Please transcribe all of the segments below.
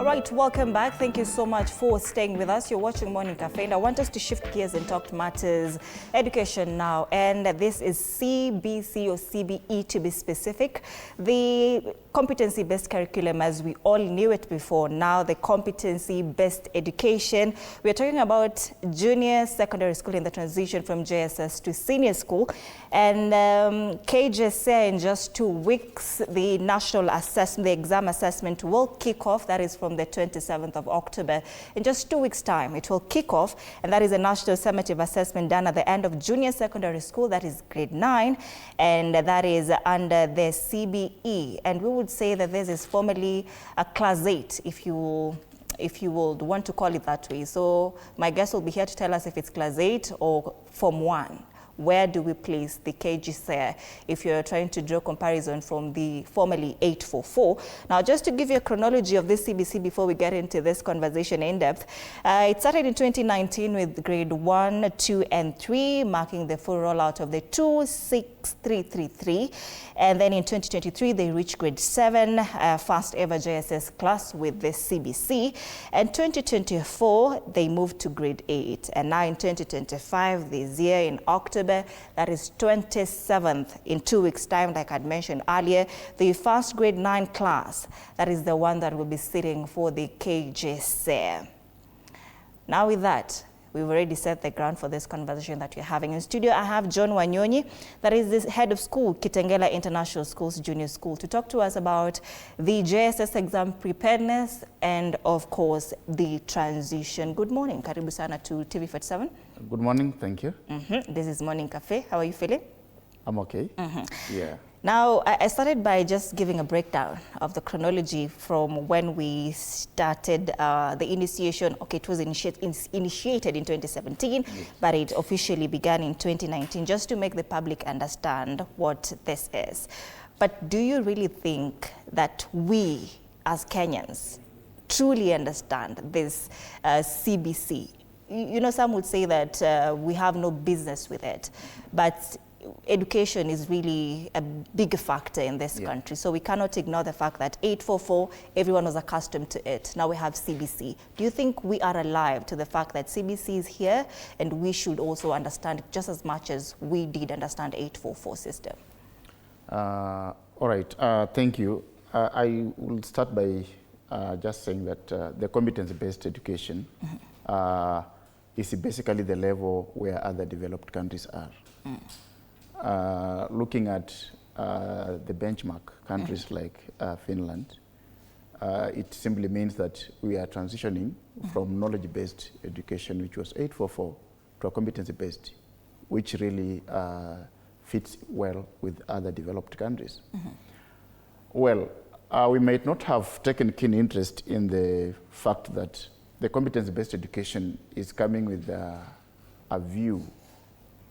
All right, welcome back. Thank you so much for staying with us. You're watching Morning Cafe, and I want us to shift gears and talk matters education now. And this is CBC or CBE to be specific. The competency-based curriculum, as we all knew it before, now the competency-based education. We're talking about junior secondary school in the transition from JSS to senior school. And KJSS, in just 2 weeks, the national assessment, the exam assessment will kick off. That is from the 27th of October. In just 2 weeks' time, it will kick off. And that is a national summative assessment done at the end of junior secondary school. That is grade 9. And that is under the CBE. And we would say that this is formally a class 8, if you would want to call it that way. So my guest will be here to tell us if it's class 8 or form 1. Where do we place the KJSS if you're trying to draw comparison from the formerly 844? Now, just to give you a chronology of this CBC before we get into this conversation in depth, it started in 2019 with grade 1, 2, and 3, marking the full rollout of the 26333. And then in 2023, they reached grade 7, first ever JSS class with the CBC. And 2024, they moved to grade 8. And now in 2025, this year in October, that is 27th, in 2 weeks' time, like I'd mentioned earlier, the first grade 9 class, that is the one that will be sitting for the KJSS. Now with that, we've already set the ground for this conversation that we're having. In studio, I have John Wanyonyi, that is the head of school, Kitengela International Schools Junior School, to talk to us about the JSS exam preparedness and, of course, the transition. Good morning. Karibu sana to TV47. Good morning. Thank you. This is Morning Cafe. How are you feeling? I'm okay. Yeah. Now, I started by just giving a breakdown of the chronology from when we started the initiation. Okay, it was initiated in 2017, yes, but it officially began in 2019, just to make the public understand what this is. But do you really think that we, as Kenyans, truly understand this CBC? You know, some would say that we have no business with it, but education is really a big factor in this country. So we cannot ignore the fact that 844, everyone was accustomed to it. Now we have CBC. Do you think we are alive to the fact that CBC is here and we should also understand it just as much as we did understand 844 system? All right. Thank you. I will start by just saying that the competence-based education is basically the level where other developed countries are. Looking at the benchmark countries like Finland, it simply means that we are transitioning from knowledge-based education, which was 844, to a competency-based, which really fits well with other developed countries. Well, we might not have taken keen interest in the fact that the competence-based education is coming with a view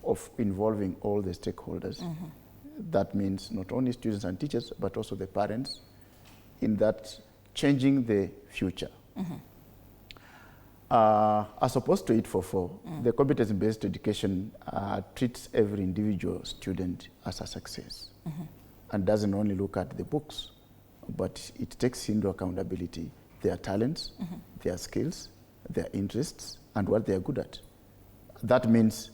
of involving all the stakeholders. That means not only students and teachers, but also the parents, in that changing the future. As opposed to 844, the competence-based education treats every individual student as a success and doesn't only look at the books, but it takes into accountability their talents, their skills, their interests, and what they are good at. That means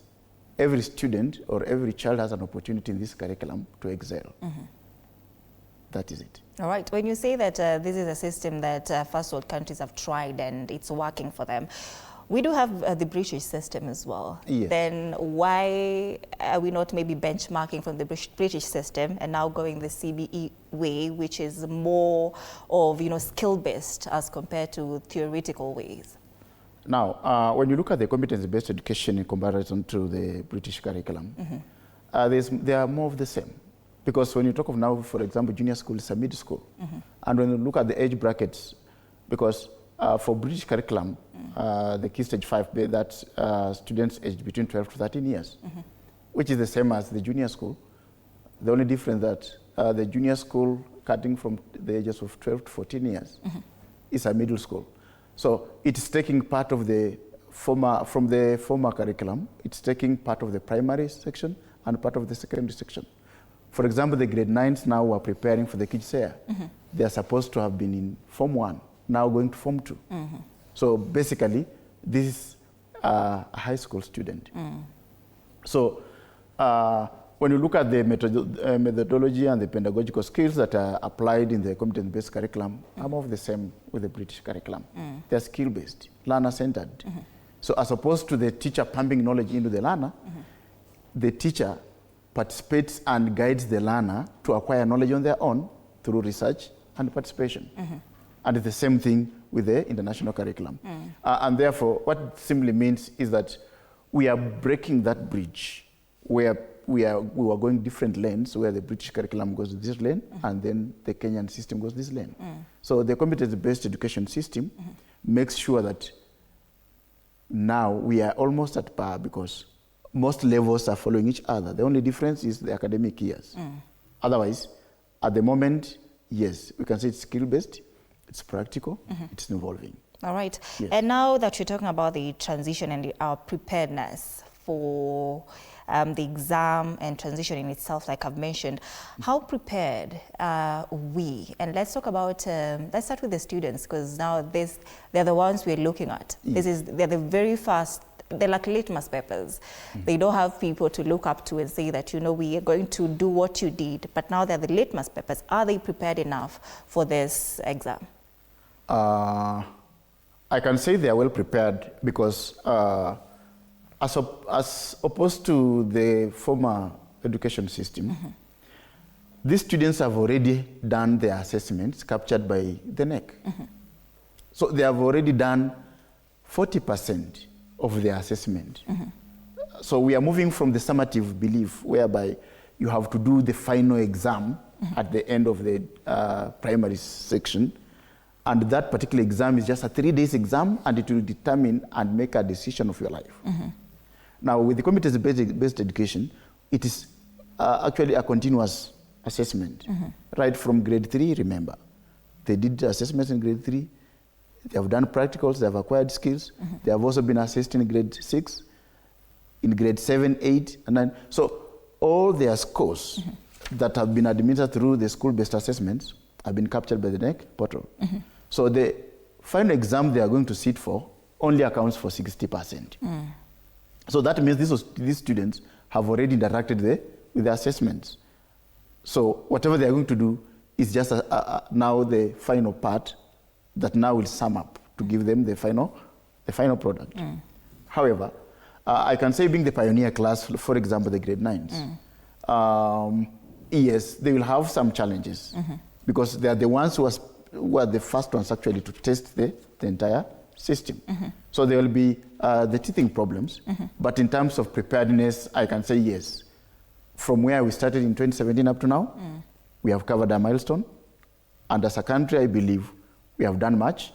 every student or every child has an opportunity in this curriculum to excel. That is it. All right. When you say that this is a system that first world countries have tried and it's working for them, we do have the British system as well. Yes. Then why are we not maybe benchmarking from the British system and now going the CBE way, which is more of, you know, skill-based as compared to theoretical ways? Now, when you look at the competence-based education in comparison to the British curriculum, they are more of the same. Because when you talk of now, for example, junior school is a mid school. And when you look at the age brackets, because for British curriculum, the key stage 5, that's students aged between 12 to 13 years, which is the same as the junior school. The only difference that the junior school, cutting from the ages of 12 to 14 years, is a middle school. So it's taking part of the from the former curriculum, it's taking part of the primary section and part of the secondary section. For example, the grade 9s now are preparing for the KJSS. They are supposed to have been in Form 1 now going to Form 2. So basically, this is a high school student. So when you look at the methodology and the pedagogical skills that are applied in the competence-based curriculum, are more of the same with the British curriculum. They're skill-based, learner-centered. So as opposed to the teacher pumping knowledge into the learner, the teacher participates and guides the learner to acquire knowledge on their own through research and participation. And it's the same thing with the international curriculum. And therefore, what it simply means is that we are breaking that bridge where we were going different lanes, where the British curriculum goes this lane, and then the Kenyan system goes this lane. So the competence-based education system makes sure that now we are almost at par, because most levels are following each other. The only difference is the academic years. Otherwise, at the moment, yes, we can say it's skill-based, it's practical, it's involving. All right. Yes. And now that you're talking about the transition and our preparedness for the exam and transition in itself, like I've mentioned, how prepared are we? And let's talk about, let's start with the students, because now they're the ones we're looking at. They're the very first, they're like litmus papers. They don't have people to look up to and say that, you know, we are going to do what you did, but now they're the litmus papers. Are they prepared enough for this exam? I can say they are well prepared, because as opposed to the former education system, these students have already done their assessments captured by the NEC. So they have already done 40% of their assessment. So we are moving from the summative belief, whereby you have to do the final exam at the end of the primary section. And that particular exam is just a 3-day exam, and it will determine and make a decision of your life. Now, with the competence-based education, it is actually a continuous assessment, right from grade 3, remember. They did assessments in grade 3, they have done practicals, they have acquired skills, they have also been assessed in grade 6, in grade 7, 8, and 9. So all their scores that have been administered through the school-based assessments have been captured by the NEC portal. So the final exam they are going to sit for only accounts for 60%. So that means these students have already interacted with the assessments. So whatever they are going to do is just now the final part that now will sum up to give them the final product. However, I can say being the pioneer class, for example, the grade 9s, yes, they will have some challenges because they are the ones who are the first ones actually to test the entire system. So there will be the teething problems, but in terms of preparedness, I can say yes. From where we started in 2017 up to now, we have covered a milestone, and as a country, I believe we have done much,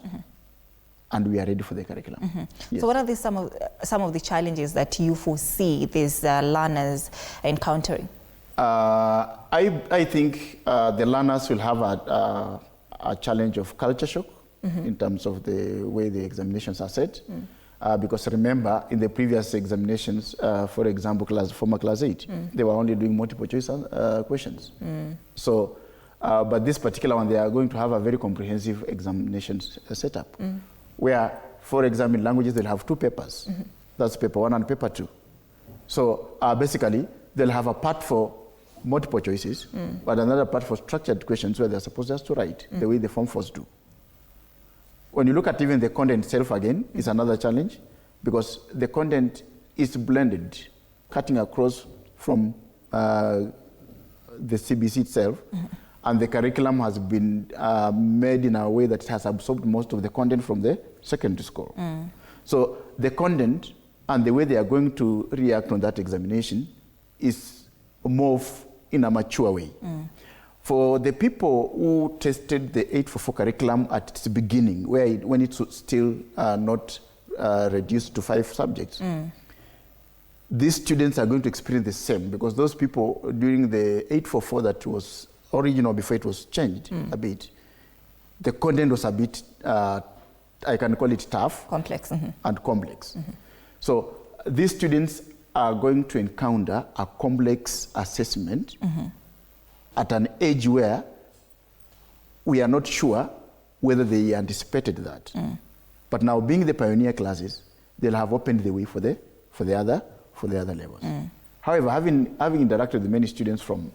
and we are ready for the curriculum. Yes. So what are some of the challenges that you foresee these learners encountering? I think the learners will have a challenge of culture shock in terms of the way the examinations are set. Because remember, in the previous examinations, for example, former class 8, they were only doing multiple choice questions. So, but this particular one, they are going to have a very comprehensive examinations setup, where, for example, in languages, they'll have 2 papers. That's paper 1 and paper 2. So basically, they'll have a part for multiple choices, but another part for structured questions where they're supposed just to write the way the Form 4s do. When you look at even the content itself again, is another challenge, because the content is blended, cutting across from the CBC itself, and the curriculum has been made in a way that it has absorbed most of the content from the secondary school. So the content and the way they are going to react on that examination is more in a mature way. For the people who tested the 844 curriculum at its beginning, when it was still not reduced to 5 subjects, these students are going to experience the same, because those people during the 844 that was original before it was changed a bit, the content was a bit, I can call it tough, complex, and complex. So these students are going to encounter a complex assessment at an age where we are not sure whether they anticipated that. But now, being the pioneer classes, they'll have opened the way for the other levels. However, having interacted with many students from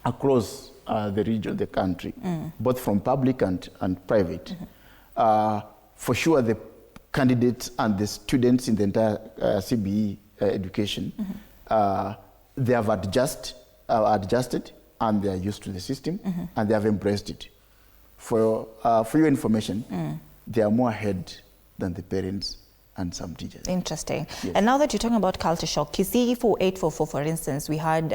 across the region, the country, both from public and private, for sure the candidates and the students in the entire CBE education, they have adjusted and they are used to the system and they have embraced it. For your information, they are more ahead than the parents and some teachers. Interesting. Yes. And now that you're talking about culture shock, you see for 844, for instance, we had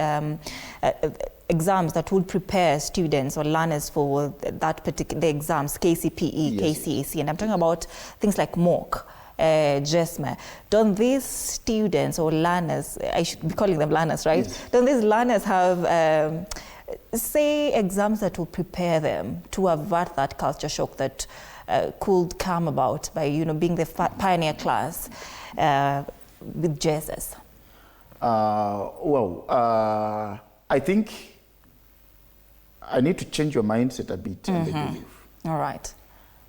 exams that would prepare students or learners for that particular exams, KCPE, yes. KCAC, and I'm talking about things like mock, JSS. Don't these students or learners, I should be calling them learners, right? Yes. Don't these learners have, say, exams that will prepare them to avert that culture shock that could come about by, being the pioneer class with JSS? I think I need to change your mindset a bit and believe. All right.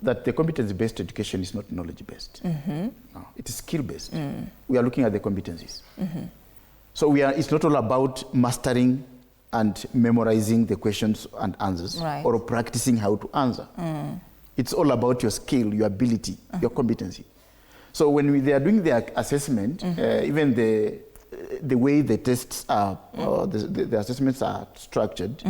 That the competence-based education is not knowledge-based. No, it is skill-based. We are looking at the competencies. So it's not all about mastering and memorizing the questions and answers, right, or practicing how to answer. It's all about your skill, your ability, your competency. So when they are doing their assessment, even the way the tests are, or the assessments are structured,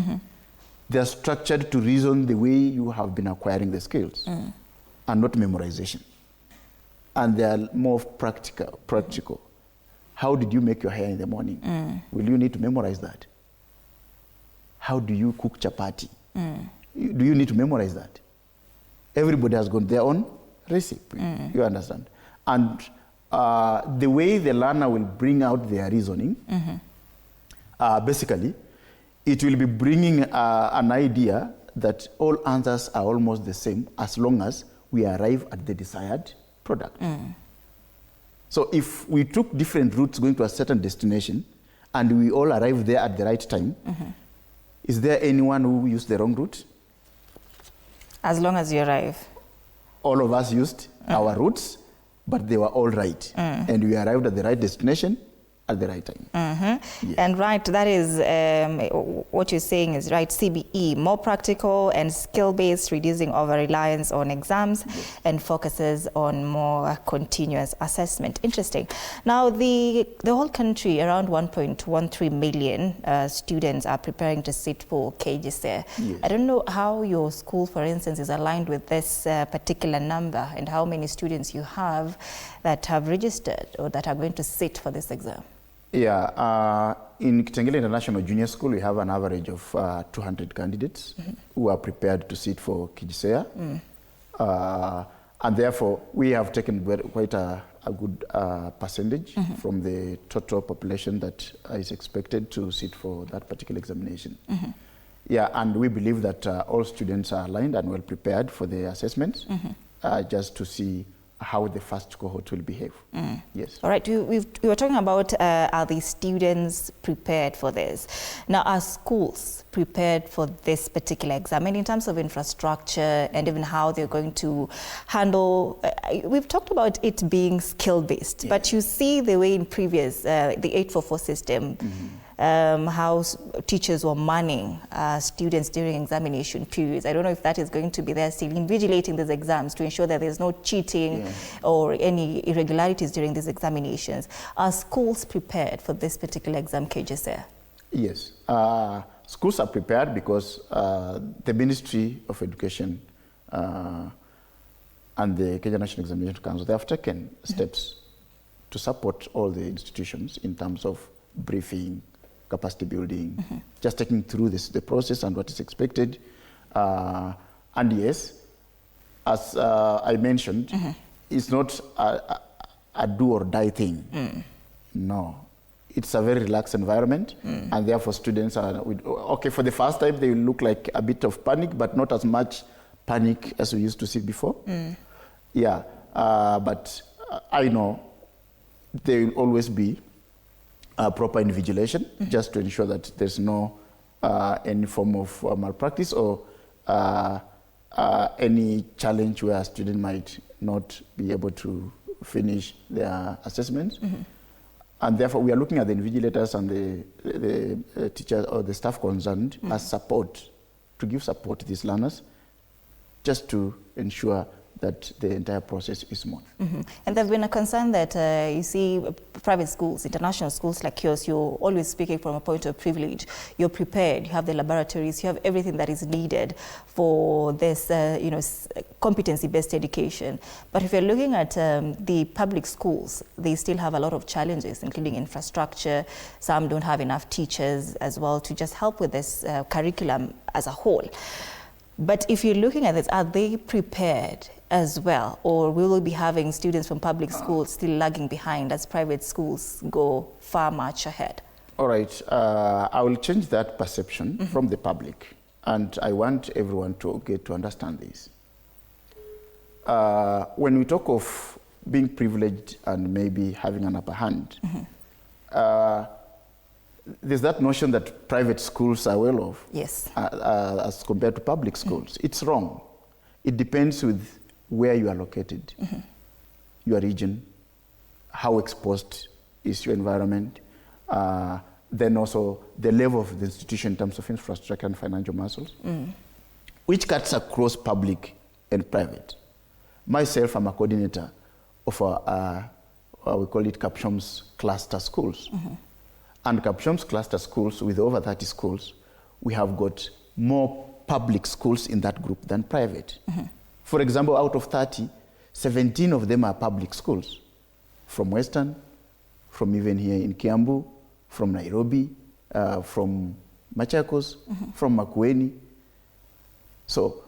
they are structured to reason the way you have been acquiring the skills, and not memorization. And they are more practical. How did you make your hair in the morning? Will you need to memorize that? How do you cook chapati? Do you need to memorize that? Everybody has got their own recipe, you understand? And the way the learner will bring out their reasoning, basically, it will be bringing an idea that all answers are almost the same as long as we arrive at the desired product. So if we took different routes going to a certain destination and we all arrive there at the right time, is there anyone who used the wrong route? As long as you arrive. All of us used our routes, but they were all right. And we arrived at the right destination at the right time. Yes. And right, that is what you're saying is right. CBE, more practical and skill-based, reducing over-reliance on exams, yes, and focuses on more continuous assessment. Interesting. Now, the whole country, around 1.13 million students are preparing to sit for KGCSE. Yes. I don't know how your school, for instance, is aligned with this particular number, and how many students you have that have registered or that are going to sit for this exam. Yeah, in Kitengela International Junior School, we have an average of 200 candidates who are prepared to sit for KGCSE. And therefore, we have taken quite a good percentage from the total population that is expected to sit for that particular examination. Yeah, and we believe that all students are aligned and well prepared for the assessments, just to see how the first cohort will behave. Yes. All right, we were talking about are the students prepared for this? Now, are schools prepared for this particular exam? And in terms of infrastructure and even how they're going to handle, we've talked about it being skill-based, but you see the way in previous, the 844 system, how teachers were manning students during examination periods. I don't know if that is going to be there still, invigilating these exams to ensure that there's no cheating or any irregularities during these examinations. Are schools prepared for this particular exam, KGCSE? Yes. Schools are prepared because the Ministry of Education and the Kenya National Examination Council, they have taken steps to support all the institutions in terms of briefing, capacity building, just taking through the process and what is expected. And yes, as I mentioned, it's not a do or die thing. No, it's a very relaxed environment, and therefore students are, okay, for the first time they will look like a bit of panic, but not as much panic as we used to see before. Yeah, but I know there will always be proper invigilation, just to ensure that there's no any form of malpractice or any challenge where a student might not be able to finish their assessments. And therefore, we are looking at the invigilators and the teachers or the staff concerned as support, to give support to these learners, just to ensure that the entire process is smooth. And there's been a concern that you see private schools, international schools like yours, you're always speaking from a point of privilege. You're prepared, you have the laboratories, you have everything that is needed for this competency-based education. But if you're looking at the public schools, they still have a lot of challenges, including infrastructure. Some don't have enough teachers as well to just help with this curriculum as a whole. But if you're looking at this, are they prepared as well? Or will we be having students from public schools still lagging behind as private schools go far much ahead? All right, I will change that perception from the public. And I want everyone to get to understand this. When we talk of being privileged and maybe having an upper hand, there's that notion that private schools are well off, yes, as compared to public schools. It's wrong. It depends with where you are located, your region, how exposed is your environment, then also the level of the institution in terms of infrastructure and financial muscles, which cuts across public and private. Myself, I'm a coordinator of we call it Capshoms cluster schools. And Capshoms cluster schools, with over 30 schools, we have got more public schools in that group than private. For example, out of 30, 17 of them are public schools, from Western, from even here in Kiambu, from Nairobi, from Machakos, from Makueni. So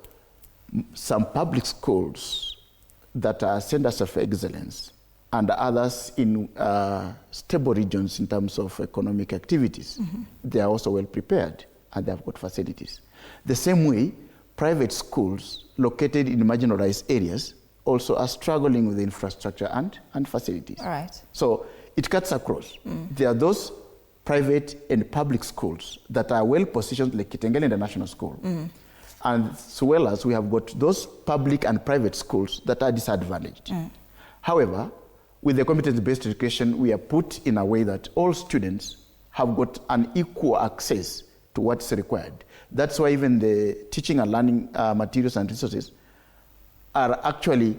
some public schools that are centers of excellence, and others in stable regions in terms of economic activities, they are also well prepared and they have got facilities. The same way, private schools located in marginalized areas also are struggling with infrastructure and facilities. All right. So it cuts across. There are those private and public schools that are well positioned, like Kitengele International School. And as well as we have got those public and private schools that are disadvantaged. However, with the competence-based education, we are put in a way that all students have got an equal access to what's required. That's why even the teaching and learning materials and resources are actually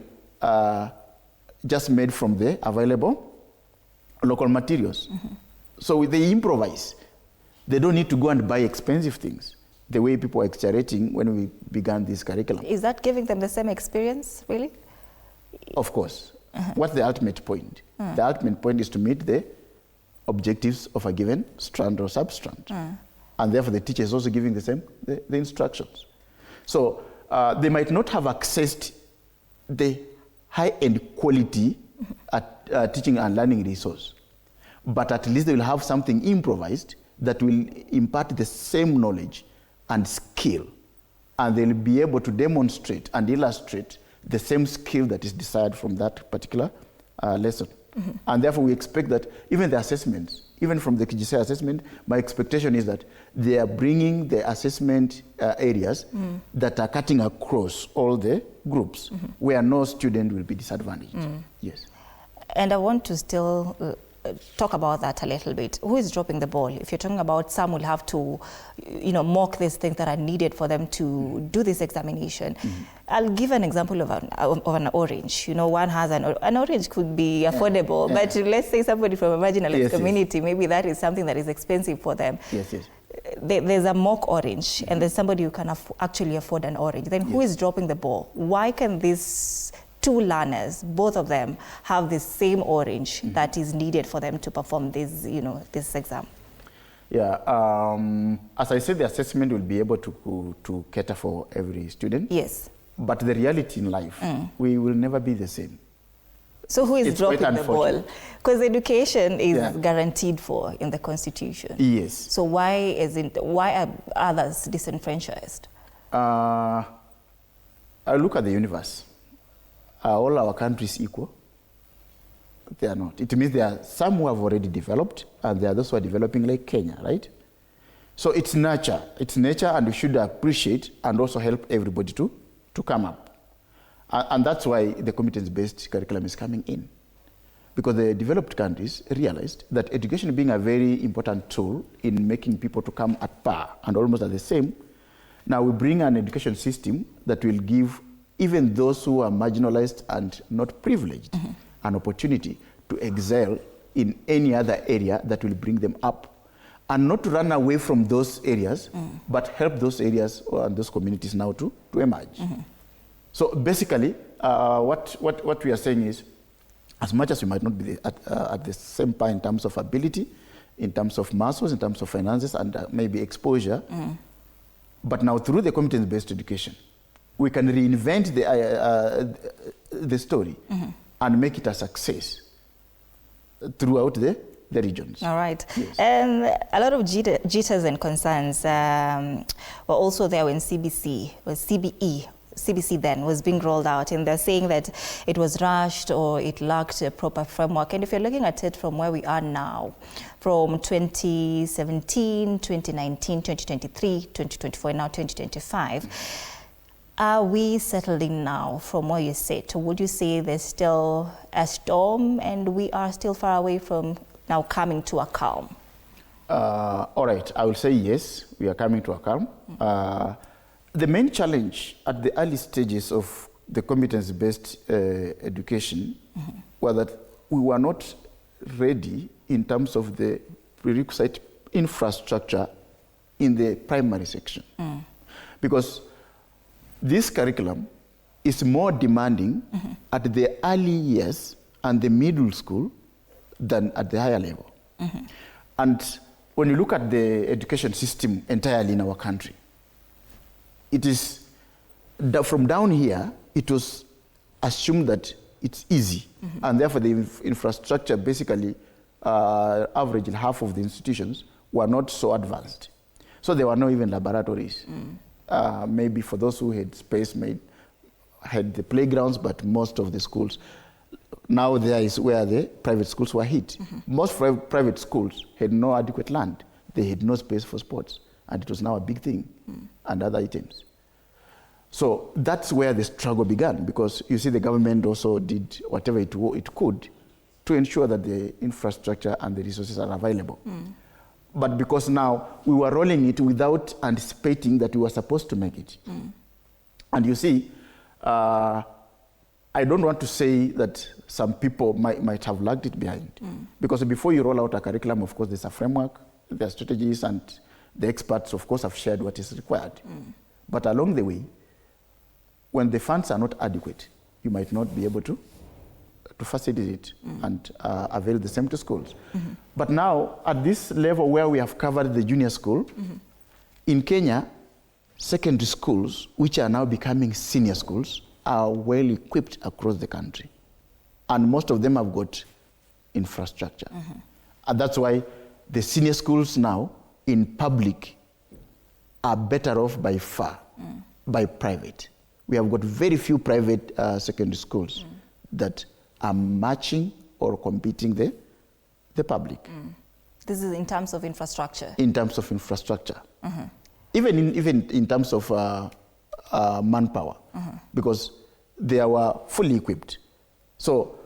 just made from the available local materials. So they improvise. They don't need to go and buy expensive things, the way people were exaggerating when we began this curriculum. Is that giving them the same experience, really? Of course. What's the ultimate point? The ultimate point is to meet the objectives of a given strand or substrand. And therefore the teacher is also giving the same, the instructions. So they might not have accessed the high-end quality teaching and learning resource, but at least they will have something improvised that will impart the same knowledge and skill, and they'll be able to demonstrate and illustrate the same skill that is desired from that particular lesson. And therefore we expect that even the assessments, even from the KGC assessment, my expectation is that they are bringing the assessment areas that are cutting across all the groups, where no student will be disadvantaged. Yes. And I want to still talk about that a little bit. Who is dropping the ball? If you're talking about some will have to, mock these things that are needed for them to do this examination. I'll give an example of an orange. One has an orange could be affordable, but let's say somebody from a marginalized community, maybe that is something that is expensive for them. There's a mock orange, and there's somebody who can actually afford an orange. Then who is dropping the ball? Why can these two learners, both of them, have the same orange that is needed for them to perform this, this exam? Yeah, as I said, the assessment will be able to cater for every student. Yes. But the reality in life, we will never be the same. So who is dropping the ball? Because education is guaranteed for in the Constitution. Yes. So why are others disenfranchised? I look at the universe. Are all our countries equal? They are not. It means there are some who have already developed, and there are those who are developing, like Kenya, right? So it's nature. It's nature, and we should appreciate and also help everybody to to come up. And that's why the competence-based curriculum is coming in. Because the developed countries realized that education being a very important tool in making people to come at par and almost at the same, now we bring an education system that will give even those who are marginalized and not privileged an opportunity to excel in any other area that will bring them up, and not to run away from those areas, but help those areas and those communities now to emerge. So basically, what we are saying is, as much as we might not be at the same point in terms of ability, in terms of muscles, in terms of finances, and maybe exposure, but now through the competence-based education, we can reinvent the story and make it a success throughout the regions. All right. Yes. And a lot of jitters and concerns were also there when CBC then was being rolled out, and they're saying that it was rushed or it lacked a proper framework. And if you're looking at it from where we are now, from 2017, 2019, 2023, 2024, and now 2025, are we settling now from where you sit? Or would you say there's still a storm and we are still far away from now coming to a calm? All right, I will say yes, we are coming to a calm. The main challenge at the early stages of the competence-based education was that we were not ready in terms of the prerequisite infrastructure in the primary section. Because this curriculum is more demanding at the early years and the middle school than at the higher level. And when you look at the education system entirely in our country, it is, from down here, it was assumed that it's easy. And therefore the infrastructure basically, average half of the institutions were not so advanced. So there were no even laboratories. Maybe for those who had space, had the playgrounds, but most of the schools, now there is where the private schools were hit. Most private schools had no adequate land. They had no space for sports. And it was now a big thing, and other items. So that's where the struggle began, because you see the government also did whatever it could to ensure that the infrastructure and the resources are available. But because now we were rolling it without anticipating that we were supposed to make it. And you see, I don't want to say that some people might have lagged it behind. Because before you roll out a curriculum, of course, there's a framework, there are strategies, and the experts, of course, have shared what is required. But along the way, when the funds are not adequate, you might not be able to facilitate it and avail the same to schools. But now, at this level where we have covered the junior school, in Kenya, secondary schools, which are now becoming senior schools, are well equipped across the country. And most of them have got infrastructure. And that's why the senior schools now, in public, are better off by far by private. We have got very few private secondary schools that are matching or competing the public. This is in terms of infrastructure? In terms of infrastructure. Even in terms of manpower, because they were fully equipped. So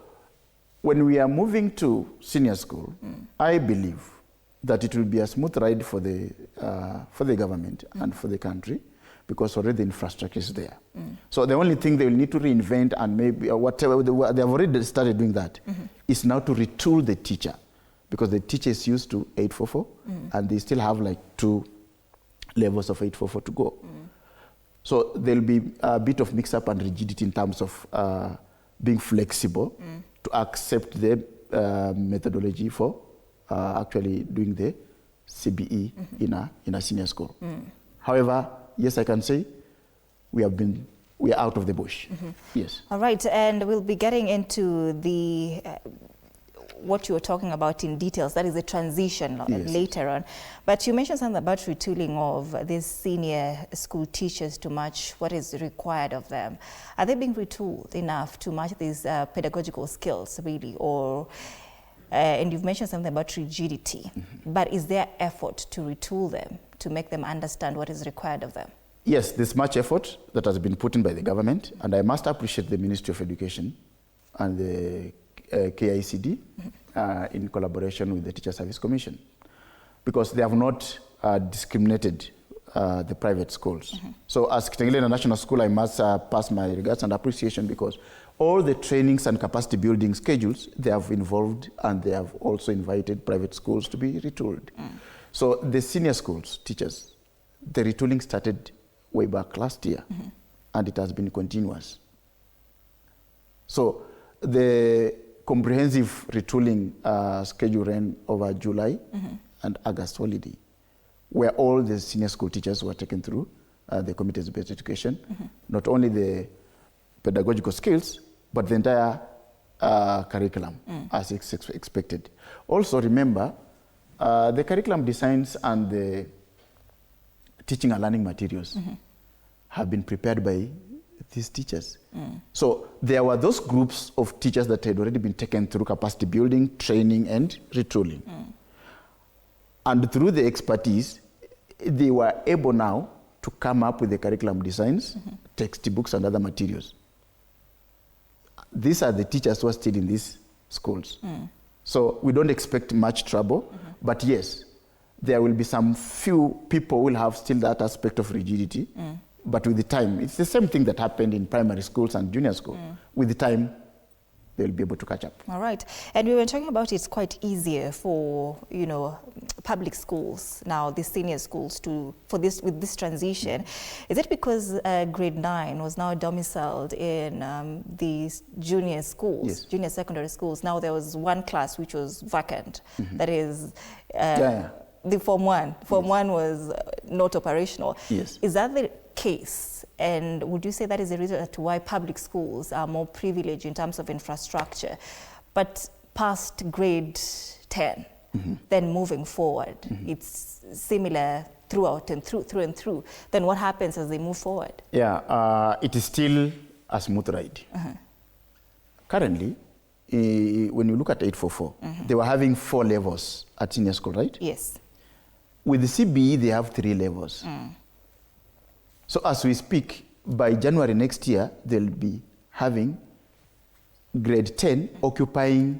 when we are moving to senior school, I believe that it will be a smooth ride for the government and for the country, because already the infrastructure is there. So the only thing they will need to reinvent, and maybe whatever, they have already started doing that, is now to retool the teacher, because the teacher is used to 844, and they still have like 2 levels of 844 to go. So there'll be a bit of mix-up and rigidity in terms of being flexible to accept the methodology for actually doing the CBE in a senior school. However, yes, I can say we are out of the bush. Yes. All right, and we'll be getting into the what you were talking about in details. That is the transition later on. But you mentioned something about retooling of these senior school teachers to match what is required of them. Are they being retooled enough to match these pedagogical skills, really? Or and you've mentioned something about rigidity, but is there effort to retool them, to make them understand what is required of them? Yes, there's much effort that has been put in by the government, and I must appreciate the Ministry of Education and the KICD in collaboration with the Teacher Service Commission, because they have not discriminated the private schools. So as Kitengela National School, I must pass my regards and appreciation, because all the trainings and capacity building schedules, they have involved, and they have also invited private schools to be retooled. So the senior schools, teachers, the retooling started way back last year, and it has been continuous. So the comprehensive retooling schedule ran over July and August holiday, where all the senior school teachers were taken through the competency-based education, not only the pedagogical skills, but the entire curriculum as expected. Also remember, the curriculum designs and the teaching and learning materials have been prepared by these teachers. So there were those groups of teachers that had already been taken through capacity building, training, and retooling. And through the expertise, they were able now to come up with the curriculum designs, textbooks, and other materials. These are the teachers who are still in these schools. So we don't expect much trouble, but yes, there will be some few people who will have still that aspect of rigidity, but with the time, it's the same thing that happened in primary schools and junior school. With the time, they'll be able to catch up. All right. And we were talking about it's quite easier for, you know, public schools now, the senior schools with this transition. Is it because grade 9 was now domiciled in the junior schools, junior secondary schools? Now there was one class which was vacant. That is the Form 1. Form 1 was not operational. Yes. Is that the case? And would you say that is the reason as to why public schools are more privileged in terms of infrastructure, but past grade 10, then moving forward, it's similar throughout and through, then what happens as they move forward? Yeah, it is still a smooth ride. Currently, when you look at 844, they were having 4 levels at senior school, right? Yes. With the CBE, they have 3 levels. So as we speak, by January next year, they'll be having grade 10 occupying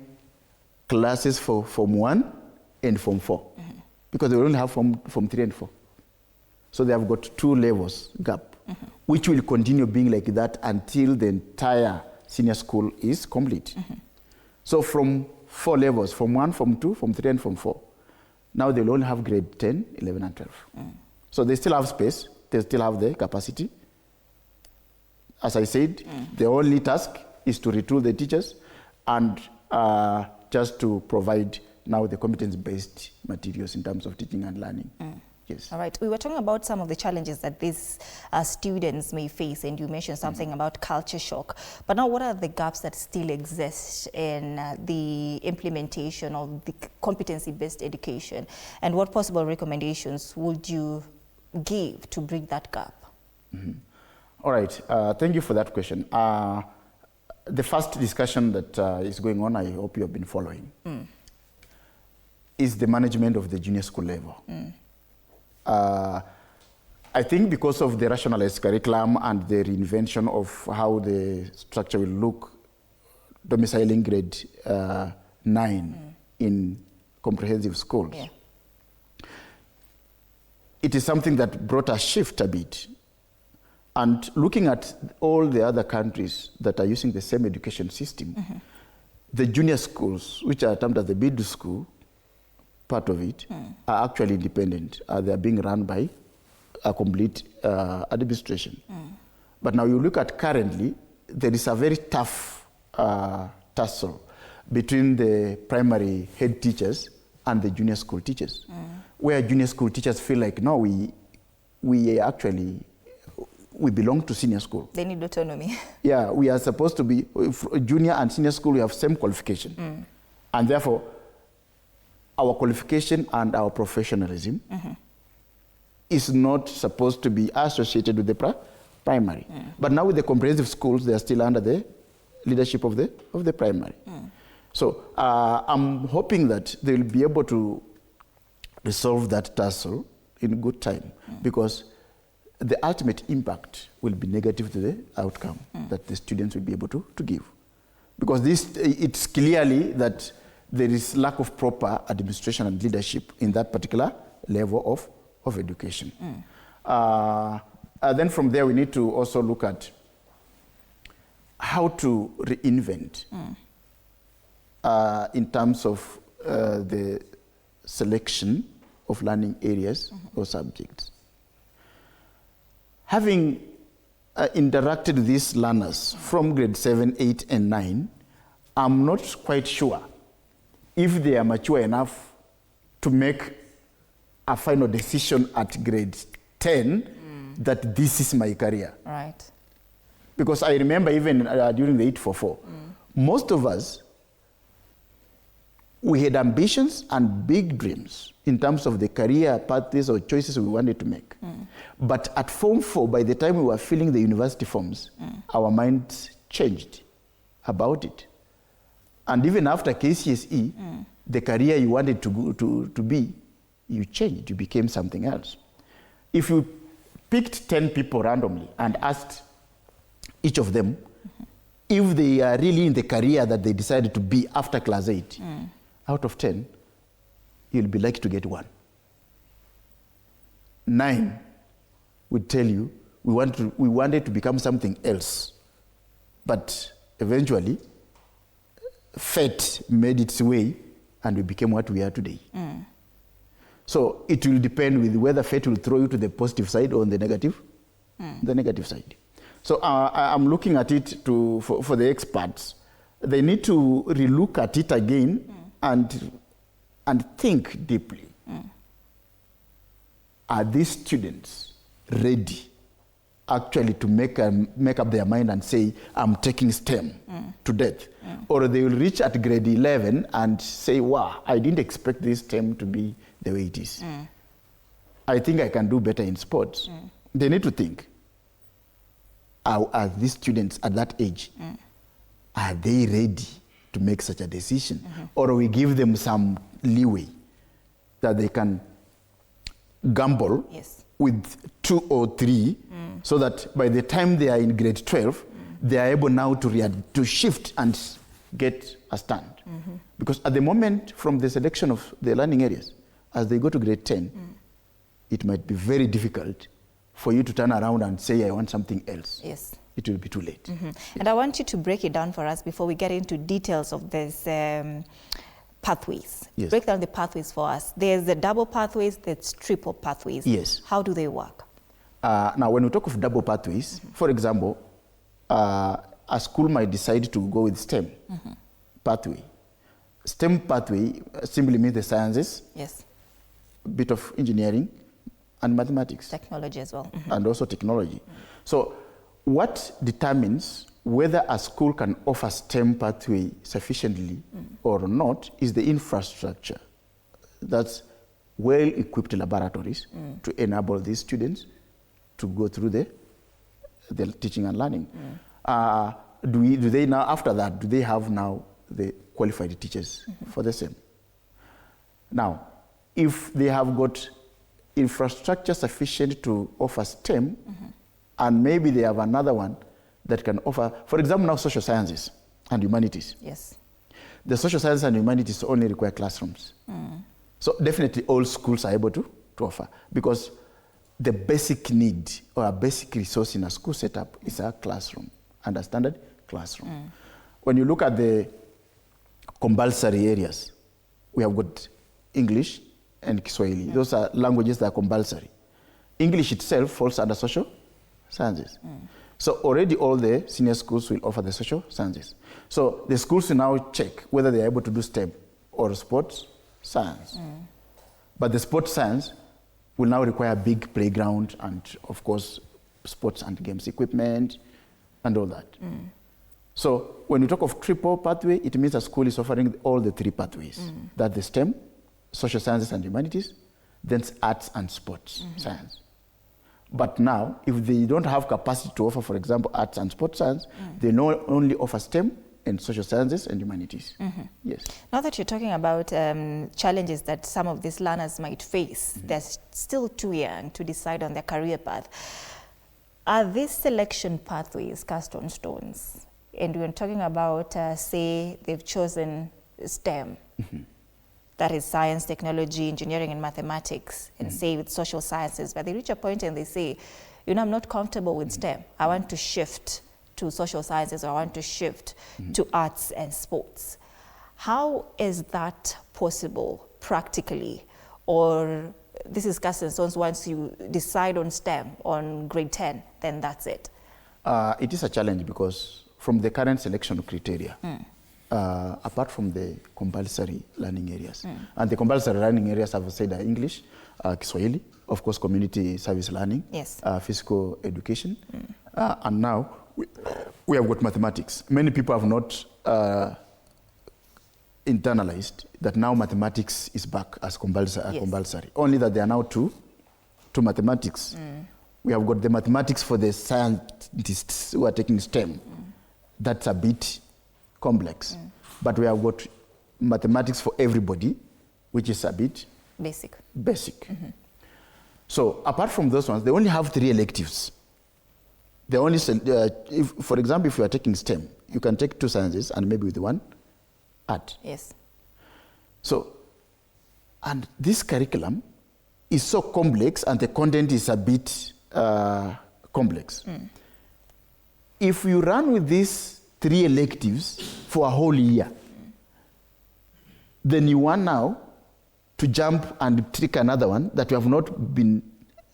classes for Form 1 and Form 4, because they will only have Form 3 and 4. So they have got 2 levels gap, which will continue being like that until the entire senior school is complete. So from 4 levels, Form 1, Form 2, Form 3, and Form 4, now they'll only have grade 10, 11, and 12. So they still have space. They still have the capacity. As I said, the only task is to retool the teachers and just to provide now the competence-based materials in terms of teaching and learning. Yes. All right. We were talking about some of the challenges that these students may face, and you mentioned something about culture shock. But now, what are the gaps that still exist in the implementation of the competency-based education, and what possible recommendations would you give to bridge that gap? All right. Thank you for that question. The first discussion that is going on, I hope you have been following, is the management of the junior school level. I think because of the rationalized curriculum and the reinvention of how the structure will look, domiciling grade 9 in comprehensive schools, it is something that brought a shift a bit. And looking at all the other countries that are using the same education system, the junior schools, which are termed as the middle school, part of it, are actually independent. They are being run by a complete administration. But now you look at currently, there is a very tough tussle between the primary head teachers and the junior school teachers, where junior school teachers feel like, no, we actually, we belong to senior school. They need autonomy. Yeah, we are supposed to be, junior and senior school, we have same qualification. And therefore, our qualification and our professionalism is not supposed to be associated with the primary. But now with the comprehensive schools, they are still under the leadership of the primary. So I'm hoping that they'll be able to resolve that tussle in good time, because the ultimate impact will be negative to the outcome that the students will be able to give. Because it's clearly that there is lack of proper administration and leadership in that particular level of education. Then from there, we need to also look at how to reinvent in terms of the selection of learning areas or subjects. Having interacted with these learners from grade 7, 8, and 9, I'm not quite sure if they are mature enough to make a final decision at grade 10 that this is my career. Right. Because I remember even during the 844, most of us, we had ambitions and big dreams in terms of the career pathways or choices we wanted to make. But at Form 4, by the time we were filling the university forms, our minds changed about it. And even after KCSE, the career you wanted to be, you changed, you became something else. If you picked 10 people randomly and asked each of them if they are really in the career that they decided to be after class 8, out of 10, you'll be likely to get 1. 9 would tell you, we wanted to become something else. But eventually, fate made its way and we became what we are today. So it will depend with whether fate will throw you to the positive side or on the negative side. So I'm looking at it for the experts. They need to relook at it again and think deeply. Are these students ready actually to make up their mind and say, I'm taking STEM to death? Or they will reach at grade 11 and say, wow, I didn't expect this STEM to be the way it is. I think I can do better in sports. They need to think, are these students at that age, are they ready to make such a decision? Or we give them some leeway that they can gamble with 2 or 3 so that by the time they are in grade 12, they are able now to shift and get a stand. Because at the moment, from the selection of the learning areas, as they go to grade 10, it might be very difficult for you to turn around and say, I want something else. Yes. It will be too late. And I want you to break it down for us before we get into details of this pathways. Yes. Break down the pathways for us. There's the double pathways, there's triple pathways. Yes. How do they work? Now, when we talk of double pathways, for example, a school might decide to go with STEM pathway. STEM pathway simply means the sciences, a bit of engineering, and mathematics. Technology as well. And also technology. So what determines whether a school can offer STEM pathway sufficiently or not is the infrastructure. That's well-equipped laboratories to enable these students to go through the teaching and learning. Do they now, after that, do they have now the qualified teachers for the same? Now, if they have got infrastructure sufficient to offer STEM, and maybe they have another one that can offer, for example, now social sciences and humanities. Yes. The social sciences and humanities only require classrooms. So definitely all schools are able to offer, because the basic need or a basic resource in a school setup is a classroom, and a standard classroom. When you look at the compulsory areas, we have got English and Kiswahili. Those are languages that are compulsory. English itself falls under social sciences. So already all the senior schools will offer the social sciences. So the schools will now check whether they are able to do STEM or sports science. But the sports science will now require a big playground and, of course, sports and games equipment and all that. So when you talk of triple pathway, it means a school is offering all the 3 pathways. That's the STEM, social sciences and humanities, then arts and sports science. But now, if they don't have capacity to offer, for example, arts and sports science, they not only offer STEM, and social sciences and humanities. Yes. Now that you're talking about challenges that some of these learners might face, they're still too young to decide on their career path. Are these selection pathways cast on stones? And we're talking about, say, they've chosen STEM, that is science, technology, engineering, and mathematics, and say with social sciences, but they reach a point and they say, you know, I'm not comfortable with STEM. I want to shift to social sciences, or I want to shift to arts and sports. How is that possible practically? Or this is cast in stones once you decide on STEM on grade 10, then that's it? It is a challenge because from the current selection criteria, apart from the compulsory learning areas, and the compulsory learning areas, I've said, are English, Kiswahili, of course, community service learning, yes, physical education, and now we have got mathematics. Many people have not internalized that now mathematics is back as compulsory. Only that there are now two mathematics. We have got the mathematics for the scientists who are taking STEM. That's a bit complex. But we have got mathematics for everybody, which is a bit basic. So apart from those ones, they only have 3 electives. They only, for example, if you are taking STEM, you can take 2 sciences and maybe with 1 art. Yes. So, and this curriculum is so complex and the content is a bit complex. If you run with these 3 electives for a whole year, then you want now to jump and take another one that you have not been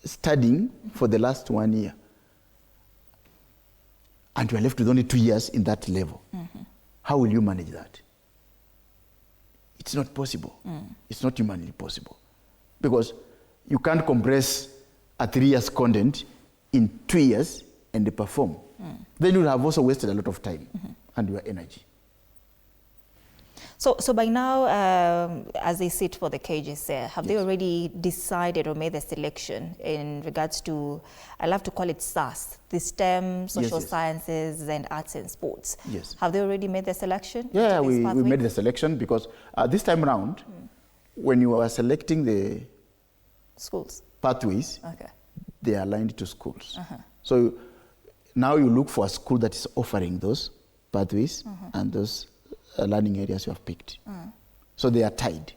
studying for the last 1 year. And you are left with only 2 years in that level. How will you manage that? It's not possible. It's not humanly possible. Because you can't compress a 3 years content in 2 years and perform. Then you'll have also wasted a lot of time and your energy. So by now, as they sit for the KJSS, have they already decided or made the selection in regards to, I love to call it SAS, the STEM, social sciences, and arts and sports? Yes. Have they already made the selection? Yeah, we made the selection because this time around, when you are selecting the schools pathways, they are aligned to schools. So now you look for a school that is offering those pathways and those learning areas you have picked. So they are tied.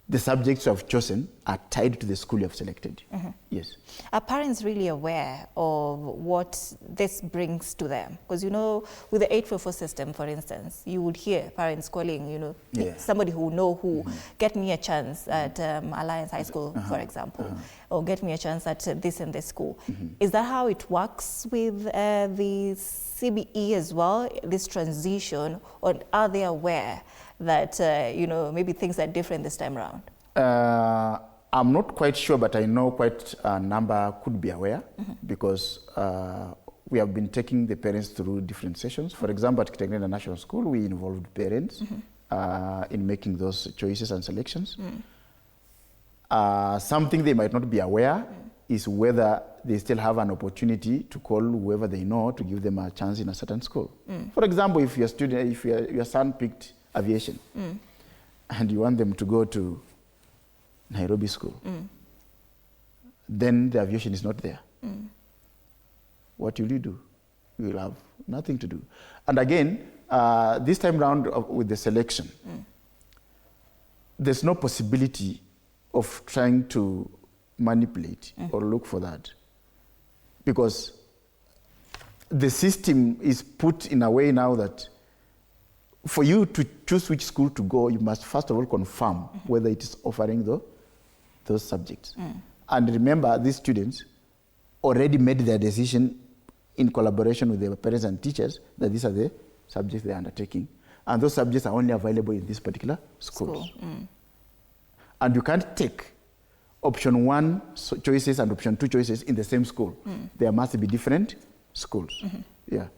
The subjects you have chosen are tied to the school you have selected. Yes. Are parents really aware of what this brings to them? Because, you know, with the 844 system, for instance, you would hear parents calling, you know, somebody who know who, get me a chance at Alliance High School, for example, or get me a chance at this and this school. Is that how it works with the CBE as well, this transition, or are they aware that, you know, maybe things are different this time around? I'm not quite sure, but I know quite a number could be aware because we have been taking the parents through different sessions. For example, at Kitengela National School, we involved parents in making those choices and selections. Something they might not be aware is whether they still have an opportunity to call whoever they know to give them a chance in a certain school. For example, if your son picked aviation and you want them to go to Nairobi school, then the aviation is not there. What will you do? You will have nothing to do. And again, this time round with the selection, there's no possibility of trying to manipulate or look for that, because the system is put in a way now that for you to choose which school to go, you must first of all confirm whether it is offering those subjects. And remember, these students already made their decision in collaboration with their parents and teachers that these are the subjects they are undertaking. And those subjects are only available in this particular school. And you can't take option 1 choices and option 2 choices in the same school. There must be different schools.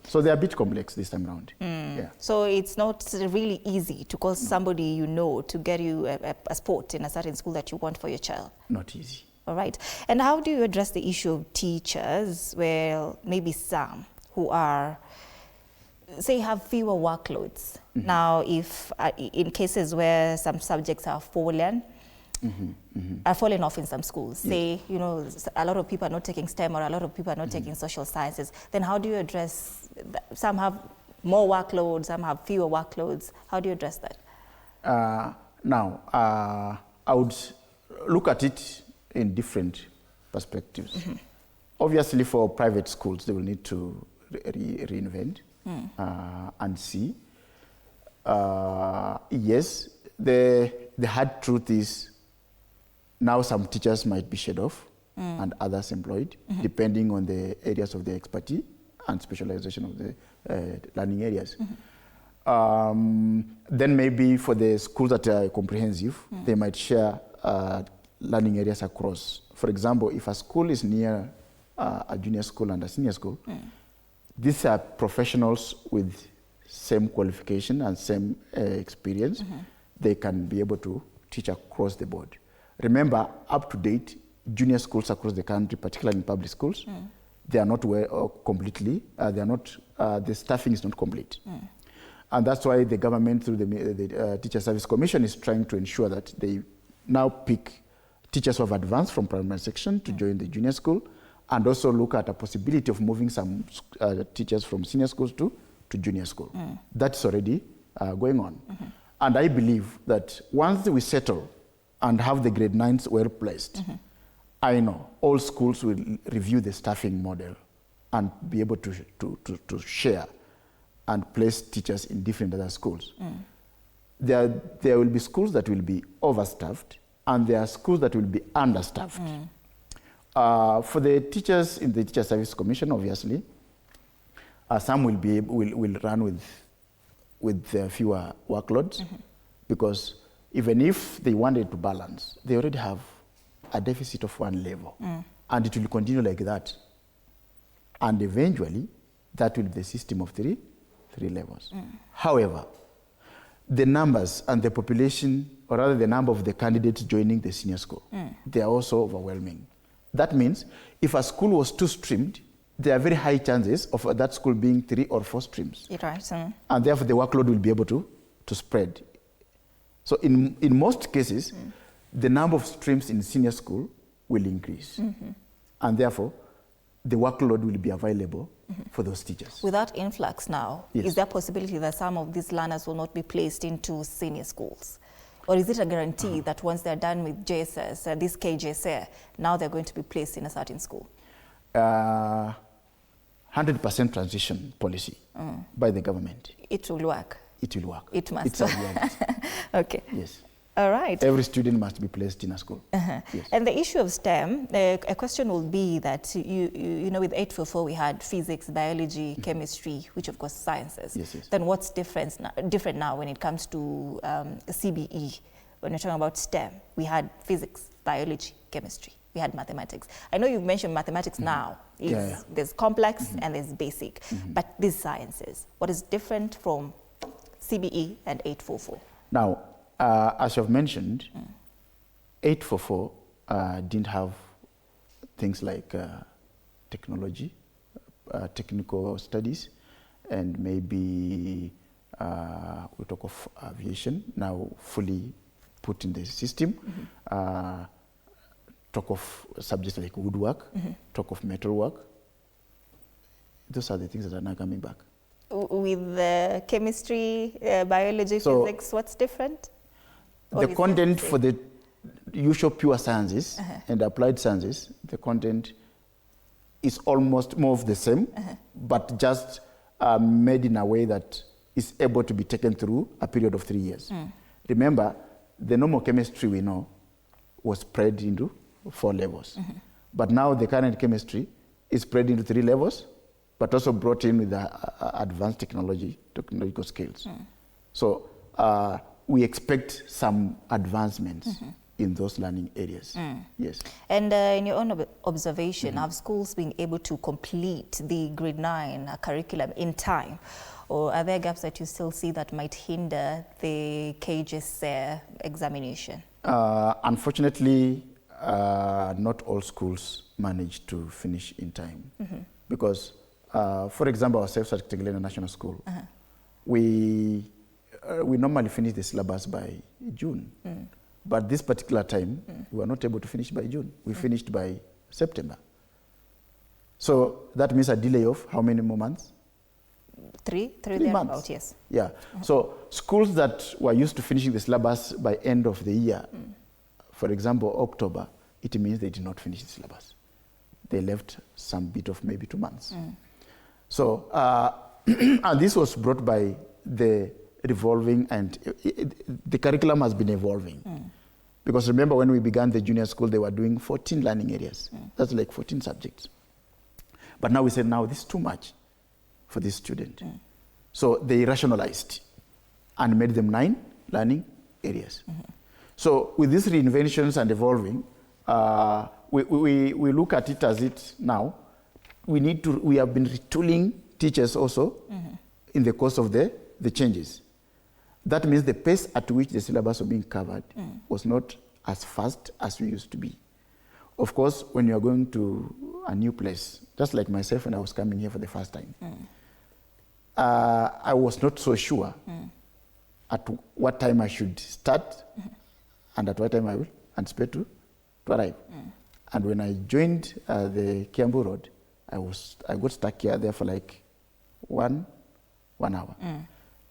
So they're a bit complex this time around. So it's not really easy to call somebody you know to get you a spot in a certain school that you want for your child. Not easy. All right. And how do you address the issue of teachers, well, maybe some who are say have fewer workloads. Now, if in cases where some subjects are fallen off in some schools, say, you know, a lot of people are not taking STEM or a lot of people are not taking social sciences, then how do you address some have more workloads, some have fewer workloads? How do you address that? Now, I would look at it in different perspectives. Obviously, for private schools, they will need to reinvent and see. Yes, the hard truth is now some teachers might be shed off and others employed, depending on the areas of their expertise and specialization of the learning areas. Then maybe for the schools that are comprehensive, they might share learning areas across. For example, if a school is near a junior school and a senior school, these are professionals with same qualification and same experience. They can be able to teach across the board. Remember, up to date, junior schools across the country, particularly in public schools, they are not completely, the staffing is not complete. And that's why the government, through the Teacher Service Commission, is trying to ensure that they now pick teachers who have advanced from primary section to join the junior school, and also look at a possibility of moving some teachers from senior schools to junior school. That's already going on. And I believe that once we settle and have the grade 9s well placed, I know all schools will review the staffing model and be able to share and place teachers in different other schools. There will be schools that will be overstaffed, and there are schools that will be understaffed. For the teachers in the Teacher Service Commission, obviously, some will run with fewer workloads, because even if they wanted to balance, they already have a deficit of one level, and it will continue like that. And eventually, that will be the system of three levels. However, the numbers and the population, or rather the number of the candidates joining the senior school, they are also overwhelming. That means if a school was 2 streamed, there are very high chances of that school being 3 or 4 streams. Right. And therefore the workload will be able to spread. So in most cases, the number of streams in senior school will increase. And therefore, the workload will be available for those teachers. With that influx now, Yes. is there a possibility that some of these learners will not be placed into senior schools? Or is it a guarantee that once they're done with JSS, this KJSS, now they're going to be placed in a certain school? 100% transition policy by the government. It will work. It will work. It must. It's a reality. Okay. Yes. All right. Every student must be placed in a school. Yes. And the issue of STEM, a question will be that, you know, with 844 we had physics, biology, chemistry, which of course sciences. Yes, yes. Then what's different now when it comes to CBE? When you're talking about STEM, we had physics, biology, chemistry. We had mathematics. I know you've mentioned mathematics now. There's complex and there's basic. But these sciences, what is different from CBE and 844? Now, as you've mentioned, 844 didn't have things like technology, technical studies, and maybe we talk of aviation, now fully put in the system. Talk of subjects like woodwork, talk of metalwork. Those are the things that are now coming back. With chemistry, biology, physics, what's different? The content for the usual pure sciences and applied sciences, the content is almost more of the same, but just made in a way that is able to be taken through a period of 3 years. Remember, the normal chemistry we know was spread into 4 levels. But now the current chemistry is spread into 3 levels, but also brought in with advanced technological skills. So we expect some advancements in those learning areas. Yes. And in your own observation, have schools been able to complete the grade 9 curriculum in time? Or are there gaps that you still see that might hinder the KJSS examination? Unfortunately, not all schools manage to finish in time, because for example, ourselves at Kitengela National School, we normally finish the syllabus by June. But this particular time, we were not able to finish by June. We finished by September. So that means a delay of how many more months? Three months. About, yes. Yeah. So schools that were used to finishing the syllabus by end of the year, for example, October, it means they did not finish the syllabus. They left some bit of maybe 2 months. So, and this was brought by the revolving, and the curriculum has been evolving. Because remember, when we began the junior school, they were doing 14 learning areas. That's like 14 subjects. But now we said, now this is too much for this student. So they rationalized and made them 9 learning areas. So with these reinventions and evolving, we look at it as it now. We have been retooling teachers also in the course of the changes. That means the pace at which the syllabus was being covered was not as fast as we used to be. Of course, when you are going to a new place, just like myself when I was coming here for the first time, I was not so sure at what time I should start and at what time I will anticipate to arrive. And when I joined the Kiambu Road, I got stuck here there for like one hour.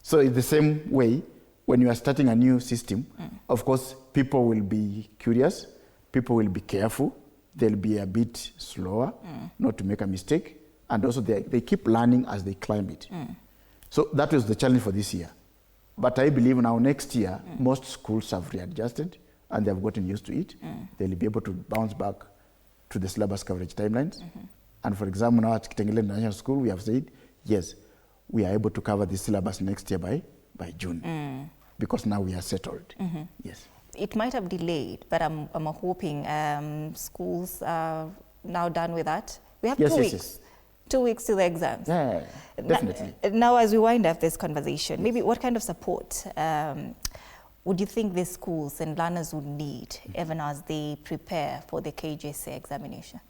So it's the same way when you are starting a new system. Of course, people will be curious, people will be careful, they'll be a bit slower, not to make a mistake, and also they keep learning as they climb it. So that was the challenge for this year. But I believe now next year, most schools have readjusted and they have gotten used to it. They'll be able to bounce back to the syllabus coverage timelines. And for example, now at Kitengela National School, we have said, yes, we are able to cover the syllabus next year by June, because now we are settled. Yes. It might have delayed, but I'm hoping schools are now done with that. We have 2 weeks. Yes. 2 weeks to the exams. Yeah, definitely. Now, as we wind up this conversation, maybe what kind of support would you think the schools and learners would need even as they prepare for the KJSS examination?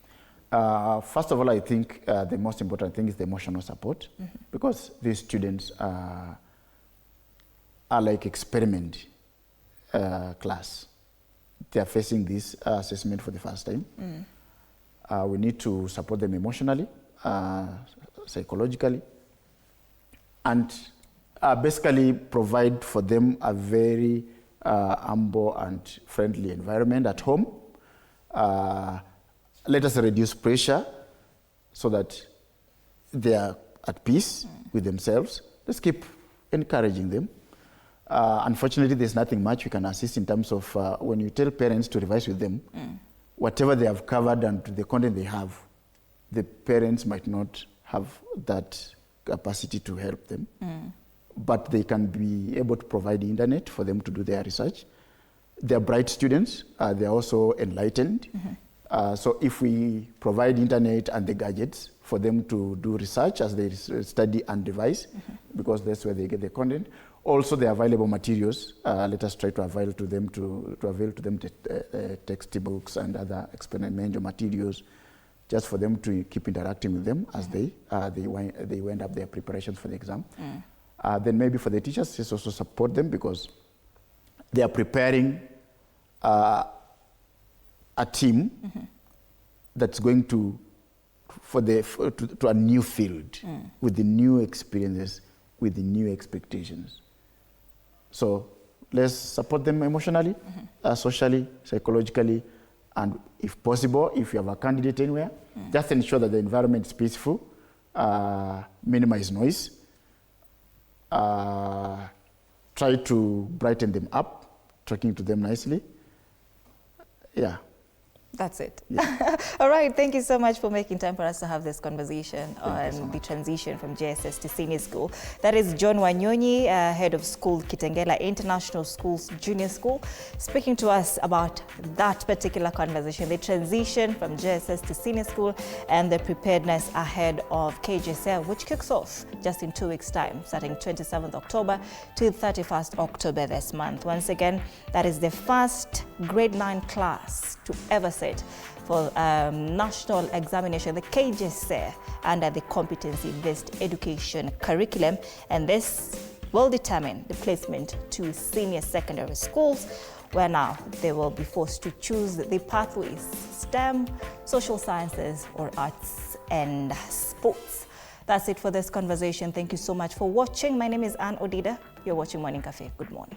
First of all, I think the most important thing is the emotional support, because these students are like experiment class. They are facing this assessment for the first time. We need to support them emotionally, psychologically, and basically provide for them a very humble and friendly environment at home. Let us reduce pressure so that they are at peace with themselves. Let's keep encouraging them. Unfortunately, there's nothing much we can assist in terms of when you tell parents to revise with them, whatever they have covered and the content they have, the parents might not have that capacity to help them. But they can be able to provide the internet for them to do their research. They're bright students. They're also enlightened. So if we provide internet and the gadgets for them to do research as they study and revise, because that's where they get the content. Also, the available materials, let us try to avail to them textbooks and other experimental materials, just for them to keep interacting with them as they wind up their preparations for the exam. Then maybe for the teachers, just also support them, because they are preparing a team that's going to a new field with the new experiences, with the new expectations. So let's support them emotionally, socially, psychologically, and if possible, if you have a candidate anywhere, just ensure that the environment is peaceful, minimize noise, try to brighten them up, talking to them nicely. Yeah. That's it. Yeah. All right. Thank you so much for making time for us to have this conversation on the transition from JSS to senior school. That is John Wanyonyi, head of school, Kitengela International Schools Junior School, speaking to us about that particular conversation, the transition from JSS to senior school and the preparedness ahead of KJSS, which kicks off just in 2 weeks' time, starting 27th October to 31st October this month. Once again, that is the first grade 9 class to ever set for national examination, the KJSS, under the competency-based education curriculum, and this will determine the placement to senior secondary schools, where now they will be forced to choose the pathways: STEM, social sciences, or arts and sports. That's it for this conversation. Thank you so much for watching. My name is Anne Odida. You're watching Morning Cafe. Good morning.